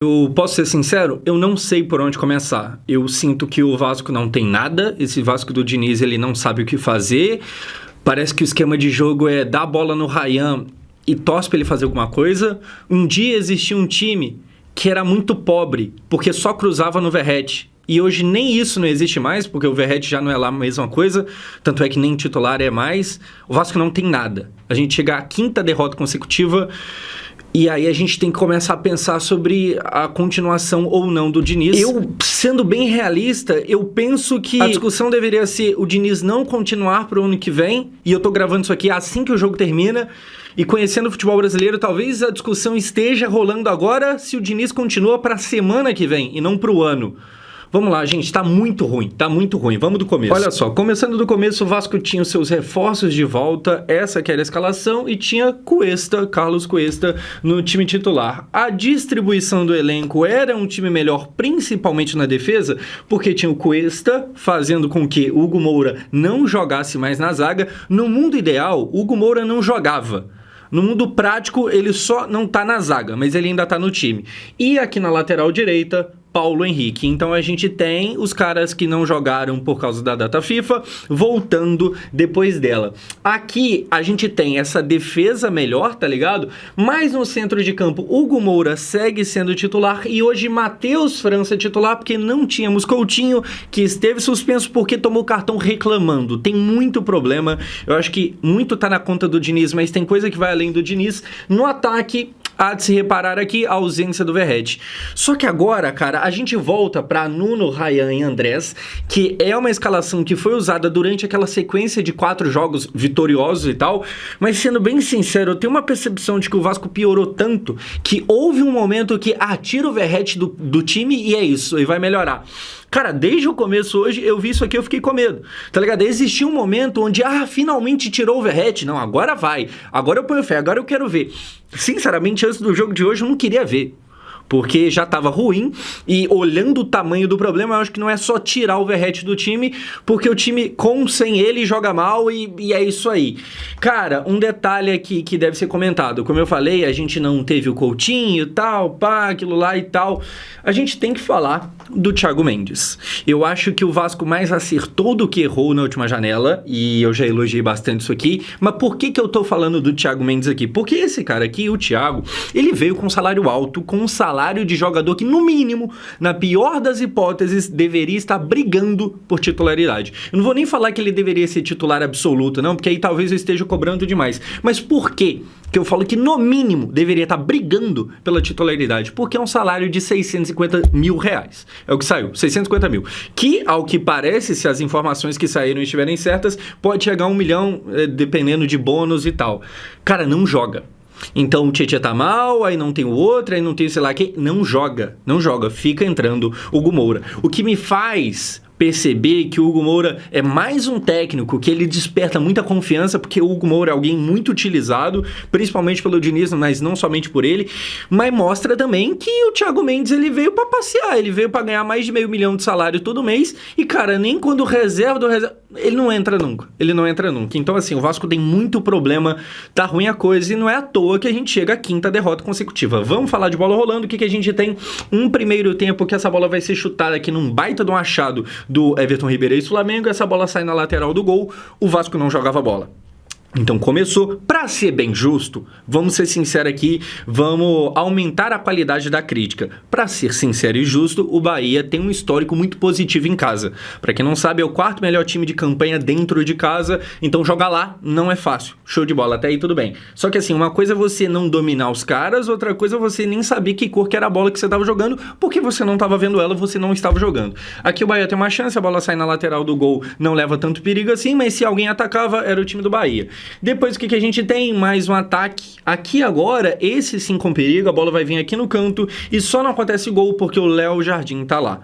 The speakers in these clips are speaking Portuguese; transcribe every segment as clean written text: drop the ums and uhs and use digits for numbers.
Eu posso ser sincero, eu não sei por onde começar. Eu sinto que o Vasco não tem nada, esse Vasco do Diniz ele não sabe o que fazer. Parece que o esquema de jogo é dar a bola no Ryan e torce para ele fazer alguma coisa. Um dia existia um time que era muito pobre, porque só cruzava no Verratti. E hoje nem isso não existe mais, porque o Verratti já não é lá a mesma coisa, tanto é que nem titular é mais. O Vasco não tem nada. A gente chega à 5ª derrota consecutiva. E aí a gente tem que começar a pensar sobre a continuação ou não do Diniz. Eu, sendo bem realista, eu penso que a discussão deveria ser o Diniz não continuar para o ano que vem. E eu tô gravando isso aqui assim que o jogo termina. E conhecendo o futebol brasileiro, talvez a discussão esteja rolando agora se o Diniz continua para a semana que vem e não para o ano. Vamos lá, gente, tá muito ruim. Vamos do começo. Olha só, começando do começo, o Vasco tinha os seus reforços de volta, essa que era a escalação, e tinha Cuesta, Carlos Cuesta, no time titular. A distribuição do elenco era um time melhor, principalmente na defesa, porque tinha o Cuesta, fazendo com que Hugo Moura não jogasse mais na zaga. No mundo ideal, Hugo Moura não jogava. No mundo prático, ele só não tá na zaga, mas ele ainda tá no time. E aqui na lateral direita, Paulo Henrique. Então a gente tem os caras que não jogaram por causa da data FIFA, voltando depois dela. Aqui a gente tem essa defesa melhor, tá ligado? Mas no centro de campo, Hugo Moura segue sendo titular e hoje Matheus França é titular porque não tínhamos Coutinho, que esteve suspenso porque tomou cartão reclamando. Tem muito problema. Eu acho que muito tá na conta do Diniz, mas tem coisa que vai além do Diniz. No ataque, há de se reparar aqui a ausência do Verratti. Só que agora, cara, a gente volta para Nuno, Ryan e Andrés, que é uma escalação que foi usada durante aquela sequência de 4 jogos vitoriosos e tal, mas sendo bem sincero, eu tenho uma percepção de que o Vasco piorou tanto que houve um momento que tira o Verratti do time e é isso, e vai melhorar. Cara, desde o começo hoje, eu vi isso aqui, eu fiquei com medo, tá ligado? Existia um momento onde, finalmente tirou o Verratti. Não, agora vai. Agora eu ponho fé, agora eu quero ver. Sinceramente, antes do jogo de hoje, eu não queria ver. Porque já estava ruim e olhando o tamanho do problema, eu acho que não é só tirar o Verratti do time, porque o time com sem ele joga mal e é isso aí. Cara, um detalhe aqui que deve ser comentado. Como eu falei, a gente não teve o Coutinho e tal, aquilo lá e tal. A gente tem que falar do Thiago Mendes. Eu acho que o Vasco mais acertou do que errou na última janela, e eu já elogiei bastante isso aqui, mas por que eu tô falando do Thiago Mendes aqui? Porque esse cara aqui, o Thiago, ele veio com um salário alto, com um salário de jogador que, no mínimo, na pior das hipóteses, deveria estar brigando por titularidade. Eu não vou nem falar que ele deveria ser titular absoluto, não, porque aí talvez eu esteja cobrando demais. Mas por quê que eu falo que, no mínimo, deveria estar brigando pela titularidade? Porque é um salário de 650 mil reais. É o que saiu, 650 mil. Que, ao que parece, se as informações que saíram estiverem certas, pode chegar a 1 milhão, dependendo de bônus e tal. Cara, não joga. Então o Tietchan tá mal, aí não tem o outro, aí não tem sei lá que. Não joga, fica entrando o Hugo Moura. O que me faz perceber que o Hugo Moura é mais um técnico que ele desperta muita confiança, porque o Hugo Moura é alguém muito utilizado, principalmente pelo Diniz, mas não somente por ele, mas mostra também que o Thiago Mendes ele veio pra passear, ele veio pra ganhar mais de $500 mil de salário todo mês, e cara, nem quando o reserva do reserva, ele não entra nunca. Então assim, o Vasco tem muito problema, tá ruim a coisa, e não é à toa que a gente chega à 5ª derrota consecutiva. Vamos falar de bola rolando, o que a gente tem? Um primeiro tempo que essa bola vai ser chutada aqui num baita de um achado do Everton Ribeiro e Flamengo, essa bola sai na lateral do gol, o Vasco não jogava bola. Então começou, pra ser bem justo, vamos ser sinceros aqui, vamos aumentar a qualidade da crítica. Pra ser sincero e justo, o Bahia tem um histórico muito positivo em casa. Pra quem não sabe, é o 4º melhor time de campanha dentro de casa, então jogar lá não é fácil. Show de bola, até aí tudo bem. Só que assim, uma coisa é você não dominar os caras, outra coisa é você nem saber que cor que era a bola que você tava jogando, porque você não tava vendo ela, você não estava jogando. Aqui o Bahia tem uma chance, a bola sai na lateral do gol, não leva tanto perigo assim, mas se alguém atacava, era o time do Bahia. Depois o que a gente tem? Mais um ataque. Aqui agora, esse sim com perigo, a bola vai vir aqui no canto e só não acontece gol porque o Léo Jardim tá lá.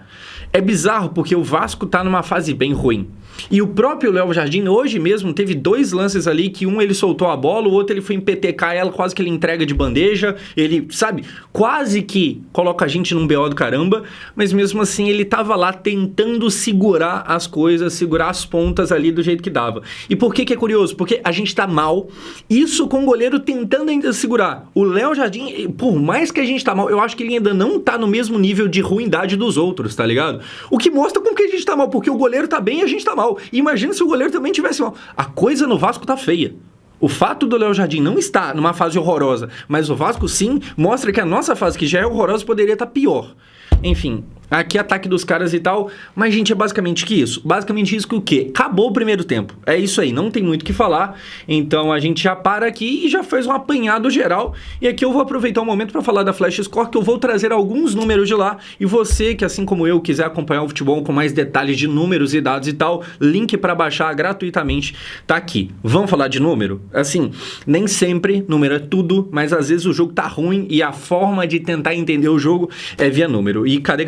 É bizarro porque o Vasco tá numa fase bem ruim. E o próprio Léo Jardim, hoje mesmo, teve 2 lances ali que um ele soltou a bola, o outro ele foi empetecar ela, quase que ele entrega de bandeja, ele, sabe, quase que coloca a gente num BO do caramba, mas mesmo assim ele tava lá tentando segurar as coisas, segurar as pontas ali do jeito que dava. E por que é curioso? Porque a gente tá mal, isso com o goleiro tentando ainda segurar. O Léo Jardim, por mais que a gente tá mal, eu acho que ele ainda não tá no mesmo nível de ruindade dos outros, tá ligado? O que mostra como que a gente tá mal, porque o goleiro tá bem e a gente tá mal. Imagina se o goleiro também tivesse mal. A coisa no Vasco tá feia. O fato do Léo Jardim não estar numa fase horrorosa, mas o Vasco sim, mostra que a nossa fase, que já é horrorosa, poderia estar pior. Enfim, aqui ataque dos caras e tal, mas gente, é basicamente que isso. Basicamente isso que o quê? Acabou o primeiro tempo. É isso aí, não tem muito o que falar. Então a gente já para aqui e já faz um apanhado geral. E aqui eu vou aproveitar o momento para falar da Flash Score, que eu vou trazer alguns números de lá. E você que, assim como eu, quiser acompanhar o futebol com mais detalhes de números e dados e tal, link para baixar gratuitamente tá aqui. Vamos falar de número? Assim, nem sempre número é tudo, mas às vezes o jogo tá ruim e a forma de tentar entender o jogo é via número. E cadê?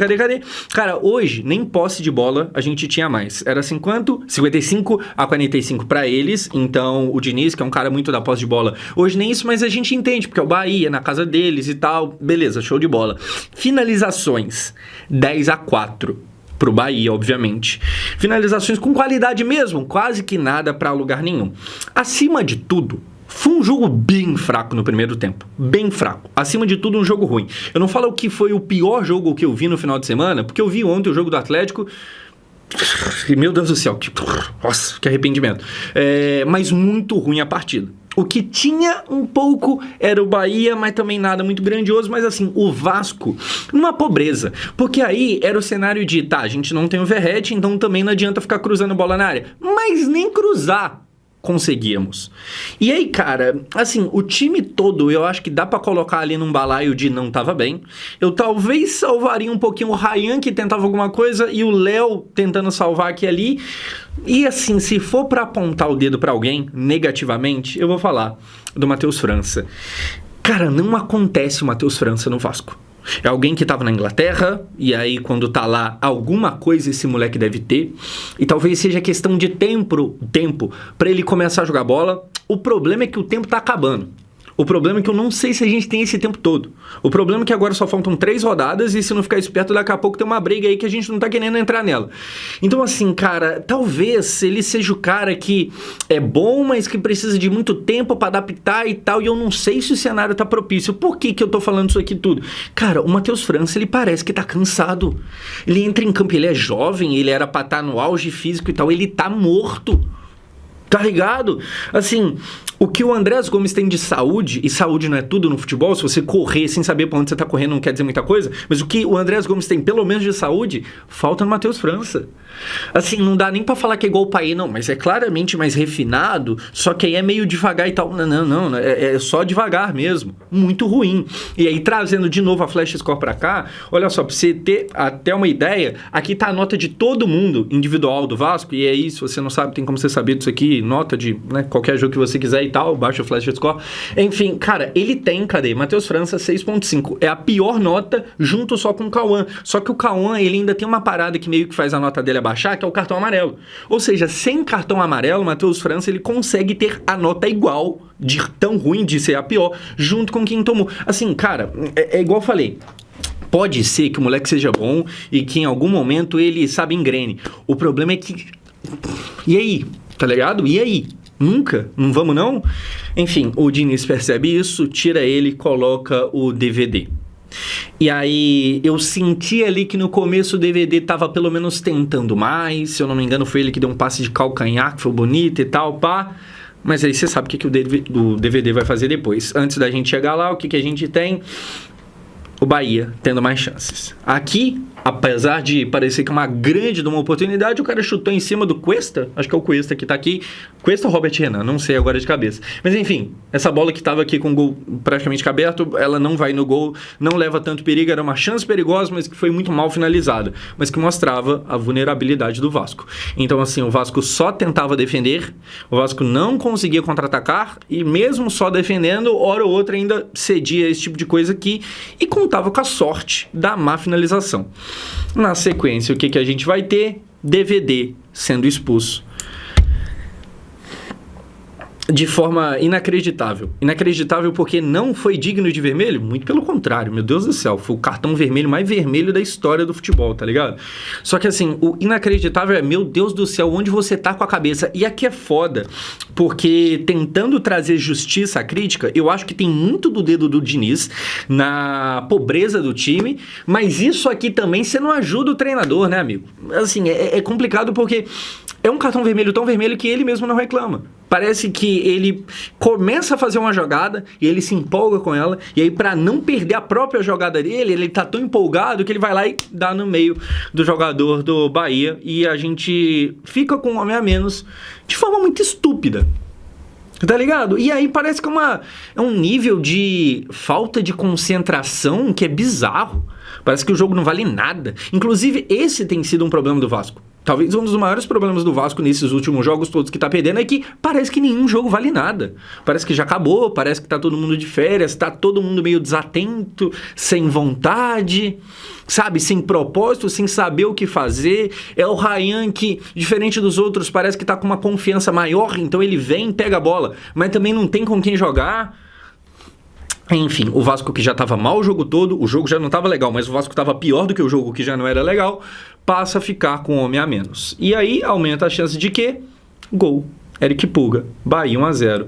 Cara, hoje, nem posse de bola a gente tinha mais. Era 55 a 45 para eles. Então, o Diniz, que é um cara muito da posse de bola, hoje nem isso, mas a gente entende, porque é o Bahia, na casa deles e tal. Beleza, show de bola. Finalizações, 10-4. Pro Bahia, obviamente. Finalizações com qualidade mesmo, quase que nada para lugar nenhum. Acima de tudo, foi um jogo bem fraco no primeiro tempo. Bem fraco. Acima de tudo, um jogo ruim. Eu não falo que foi o pior jogo que eu vi no final de semana, porque eu vi ontem o jogo do Atlético. Meu Deus do céu, nossa, que arrependimento. Mas muito ruim a partida. O que tinha um pouco era o Bahia, mas também nada muito grandioso. Mas assim, o Vasco, numa pobreza. Porque aí era o cenário de, tá, a gente não tem o Verratti, então também não adianta ficar cruzando bola na área. Mas nem cruzar conseguíamos. E aí, cara, assim, o time todo, eu acho que dá pra colocar ali num balaio de não tava bem. Eu talvez salvaria um pouquinho o Ryan, que tentava alguma coisa, e o Léo tentando salvar aqui e ali. E assim, se for pra apontar o dedo pra alguém, negativamente, eu vou falar do Matheus França. Cara, não acontece o Matheus França no Vasco. É alguém que estava na Inglaterra, e aí quando tá lá, alguma coisa esse moleque deve ter, e talvez seja questão de tempo para ele começar a jogar bola. O problema é que o tempo tá acabando. O problema é que eu não sei se a gente tem esse tempo todo. O problema é que agora só faltam 3 rodadas e se não ficar esperto, daqui a pouco tem uma briga aí que a gente não tá querendo entrar nela. Então assim, cara, talvez ele seja o cara que é bom, mas que precisa de muito tempo pra adaptar e tal, e eu não sei se o cenário tá propício. Por que eu tô falando isso aqui tudo? Cara, o Matheus França, ele parece que tá cansado. Ele entra em campo, ele é jovem, ele era pra estar no auge físico e tal, ele tá morto. Tá ligado? Assim, o que o Andrés Gomes tem de saúde, e saúde não é tudo no futebol, se você correr sem saber pra onde você tá correndo não quer dizer muita coisa, mas o que o Andrés Gomes tem pelo menos de saúde, falta no Matheus França. Assim, não dá nem pra falar que é igual o Paê, não, mas é claramente mais refinado, só que aí é meio devagar e tal. Não, é só devagar mesmo. Muito ruim. E aí, trazendo de novo a Flash Score pra cá, olha só, pra você ter até uma ideia, aqui tá a nota de todo mundo individual do Vasco, e aí, se você não sabe, tem como você saber disso aqui, nota de, né, qualquer jogo que você quiser e tal, baixa o Flash Score. Enfim, cara, ele tem, cadê? Matheus França, 6.5. É a pior nota, junto só com o Cauã. Só que o Cauã, ele ainda tem uma parada que meio que faz a nota dele baixar, que é o cartão amarelo. Ou seja, sem cartão amarelo, o Matheus França, ele consegue ter a nota igual, de tão ruim de ser a pior, junto com quem tomou. Assim, cara, é igual eu falei. Pode ser que o moleque seja bom e que em algum momento ele, sabe, engrene. O problema é que... E aí? Tá ligado? E aí? Nunca? Não vamos não? Enfim, o Diniz percebe isso, tira ele e coloca o DVD. E aí eu senti ali que no começo o DVD tava pelo menos tentando mais. Se eu não me engano foi ele que deu um passe de calcanhar, que foi bonito e tal, pá. Mas aí você sabe o que o DVD vai fazer depois. Antes da gente chegar lá, o que a gente tem? O Bahia tendo mais chances. Aqui, apesar de parecer que é uma grande de uma oportunidade, o cara chutou em cima do Cuesta, acho que é o Cuesta que tá aqui, Cuesta ou Robert Renan, não sei agora de cabeça. Mas enfim, essa bola que tava aqui com o gol praticamente aberto, ela não vai no gol, não leva tanto perigo, era uma chance perigosa, mas que foi muito mal finalizada, mas que mostrava a vulnerabilidade do Vasco. Então assim, o Vasco só tentava defender, o Vasco não conseguia contra-atacar, e mesmo só defendendo, hora ou outra ainda cedia esse tipo de coisa aqui, e contava com a sorte da má finalização. Na sequência, o que a gente vai ter? DVD sendo expulso de forma inacreditável. Inacreditável porque não foi digno de vermelho? Muito pelo contrário, meu Deus do céu. Foi o cartão vermelho mais vermelho da história do futebol, tá ligado? Só que assim, o inacreditável é, meu Deus do céu, onde você tá com a cabeça? E aqui é foda, porque tentando trazer justiça à crítica, eu acho que tem muito do dedo do Diniz na pobreza do time, mas isso aqui também você não ajuda o treinador, né, amigo? Assim, é complicado porque é um cartão vermelho tão vermelho que ele mesmo não reclama. Parece que ele começa a fazer uma jogada e ele se empolga com ela, e aí pra não perder a própria jogada dele, ele tá tão empolgado que ele vai lá e dá no meio do jogador do Bahia, e a gente fica com um homem a menos de forma muito estúpida. Tá ligado? E aí parece que é um nível de falta de concentração que é bizarro. Parece que o jogo não vale nada. Inclusive, esse tem sido um problema do Vasco. Talvez um dos maiores problemas do Vasco nesses últimos jogos todos que tá perdendo é que parece que nenhum jogo vale nada. Parece que já acabou, parece que tá todo mundo de férias, tá todo mundo meio desatento, sem vontade, sabe? Sem propósito, sem saber o que fazer. É o Ryan que, diferente dos outros, parece que tá com uma confiança maior, então ele vem, pega a bola, mas também não tem com quem jogar. Enfim, o Vasco que já estava mal o jogo todo, o jogo já não estava legal, mas o Vasco estava pior do que o jogo que já não era legal, passa a ficar com um homem a menos. E aí aumenta a chance de quê? Gol. Eric Pulga, Bahia 1-0.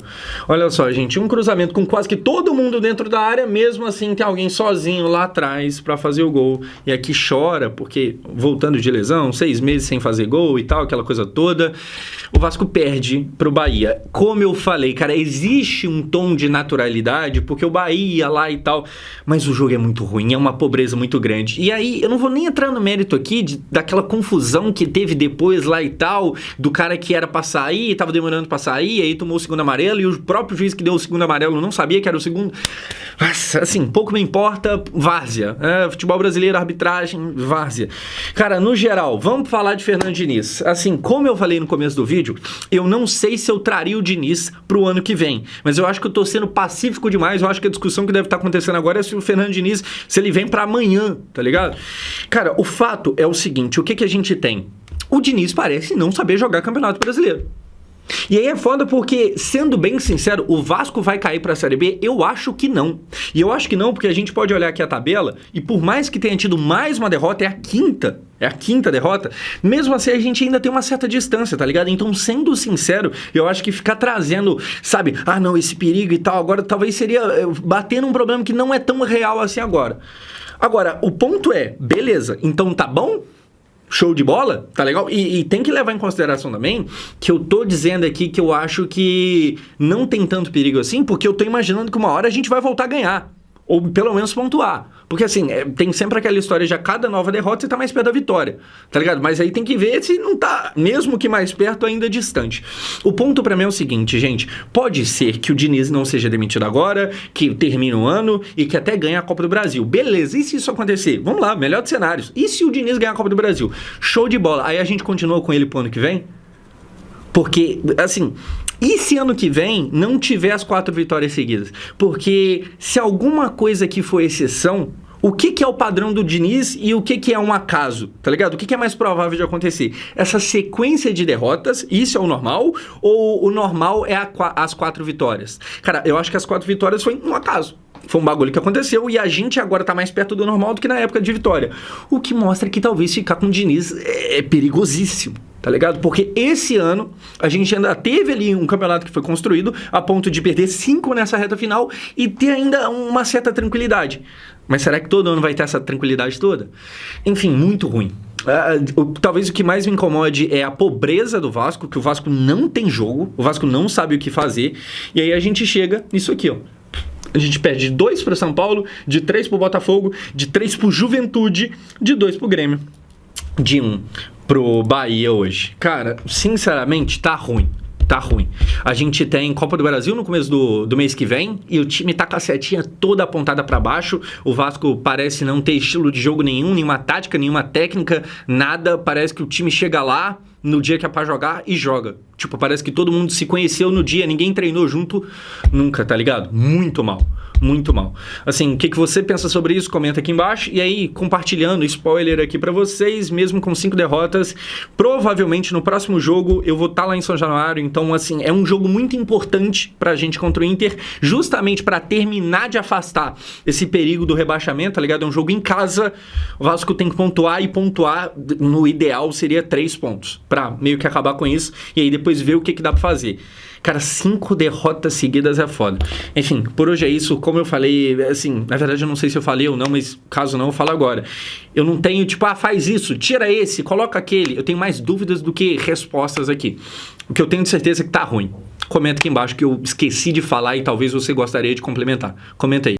Olha só, gente, um cruzamento com quase que todo mundo dentro da área, mesmo assim tem alguém sozinho lá atrás para fazer o gol. E aqui chora, porque voltando de lesão, 6 meses sem fazer gol e tal, aquela coisa toda, o Vasco perde pro Bahia. Como eu falei, cara, existe um tom de naturalidade, porque o Bahia lá e tal, mas o jogo é muito ruim, é uma pobreza muito grande. E aí, eu não vou nem entrar no mérito aqui daquela confusão que teve depois lá e tal, do cara que era pra sair, tava demorando pra sair, aí tomou o segundo amarelo, e o próprio juiz que deu o segundo amarelo não sabia que era o segundo. Nossa, assim, pouco me importa, várzea. Futebol brasileiro, arbitragem, várzea. Cara, no geral, vamos falar de Fernando Diniz. Assim, como eu falei no começo do vídeo, eu não sei se eu traria o Diniz pro ano que vem, mas eu acho que eu tô sendo pacífico demais. Eu acho que a discussão que deve estar acontecendo agora é se o Fernando Diniz, se ele vem pra amanhã, tá ligado? Cara, o fato é o seguinte, o que a gente tem? O Diniz parece não saber jogar Campeonato Brasileiro. E aí é foda porque, sendo bem sincero, o Vasco vai cair pra Série B? Eu acho que não. E eu acho que não porque a gente pode olhar aqui a tabela e por mais que tenha tido mais uma derrota, é a quinta derrota, mesmo assim a gente ainda tem uma certa distância, tá ligado? Então, sendo sincero, eu acho que ficar trazendo, sabe, não, esse perigo e tal, agora talvez seria bater num problema que não é tão real assim agora. Agora, o ponto é, beleza, então tá bom? Show de bola, tá legal? E tem que levar em consideração também que eu tô dizendo aqui que eu acho que não tem tanto perigo assim, porque eu tô imaginando que uma hora a gente vai voltar a ganhar. Ou pelo menos pontuar. Porque assim, tem sempre aquela história de a cada nova derrota você tá mais perto da vitória, tá ligado? Mas aí tem que ver se não tá, mesmo que mais perto, ainda distante. O ponto pra mim é o seguinte, gente, pode ser que o Diniz não seja demitido agora, que termine o ano e que até ganhe a Copa do Brasil. Beleza, e se isso acontecer? Vamos lá, melhor dos cenários. E se o Diniz ganhar a Copa do Brasil? Show de bola. Aí a gente continua com ele pro ano que vem? Porque, assim, e se ano que vem não tiver as 4 vitórias seguidas? Porque se alguma coisa aqui for exceção, o que é o padrão do Diniz e o que é um acaso, tá ligado? O que é mais provável de acontecer? Essa sequência de derrotas, isso é o normal? Ou o normal é as 4 vitórias? Cara, eu acho que as 4 vitórias foi um acaso. Foi um bagulho que aconteceu e a gente agora tá mais perto do normal do que na época de vitória. O que mostra que talvez ficar com o Diniz é perigosíssimo, tá ligado? Porque esse ano a gente ainda teve ali um campeonato que foi construído a ponto de perder 5 nessa reta final e ter ainda uma certa tranquilidade. Mas será que todo ano vai ter essa tranquilidade toda? Enfim, muito ruim. Talvez o que mais me incomode é a pobreza do Vasco, que o Vasco não tem jogo, o Vasco não sabe o que fazer, e aí a gente chega nisso aqui, ó. A gente perde de 2 para São Paulo, de 3 para o Botafogo, de 3 para o Juventude, de 2 para o Grêmio, de 1 pro Bahia hoje. Cara, sinceramente, tá ruim. Tá ruim. A gente tem Copa do Brasil no começo do mês que vem e o time tá com a setinha toda apontada para baixo. O Vasco parece não ter estilo de jogo nenhum, nenhuma tática, nenhuma técnica, nada. Parece que o time chega lá, no dia que é pra jogar e joga. Tipo, parece que todo mundo se conheceu no dia, ninguém treinou junto nunca, tá ligado? Muito mal. Muito mal. Assim, o que você pensa sobre isso? Comenta aqui embaixo. E aí, compartilhando, spoiler aqui pra vocês, mesmo com 5 derrotas, provavelmente no próximo jogo eu vou estar lá em São Januário. Então, assim, é um jogo muito importante pra gente contra o Inter, justamente pra terminar de afastar esse perigo do rebaixamento, tá ligado? É um jogo em casa, o Vasco tem que pontuar, e pontuar no ideal seria 3 pontos, pra meio que acabar com isso, e aí depois ver o que dá pra fazer. Cara, 5 derrotas seguidas é foda. Enfim, por hoje é isso. Como eu falei, assim, na verdade eu não sei se eu falei ou não, mas caso não, eu falo agora. Eu não tenho, tipo, faz isso, tira esse, coloca aquele. Eu tenho mais dúvidas do que respostas aqui. O que eu tenho de certeza é que tá ruim. Comenta aqui embaixo que eu esqueci de falar e talvez você gostaria de complementar. Comenta aí.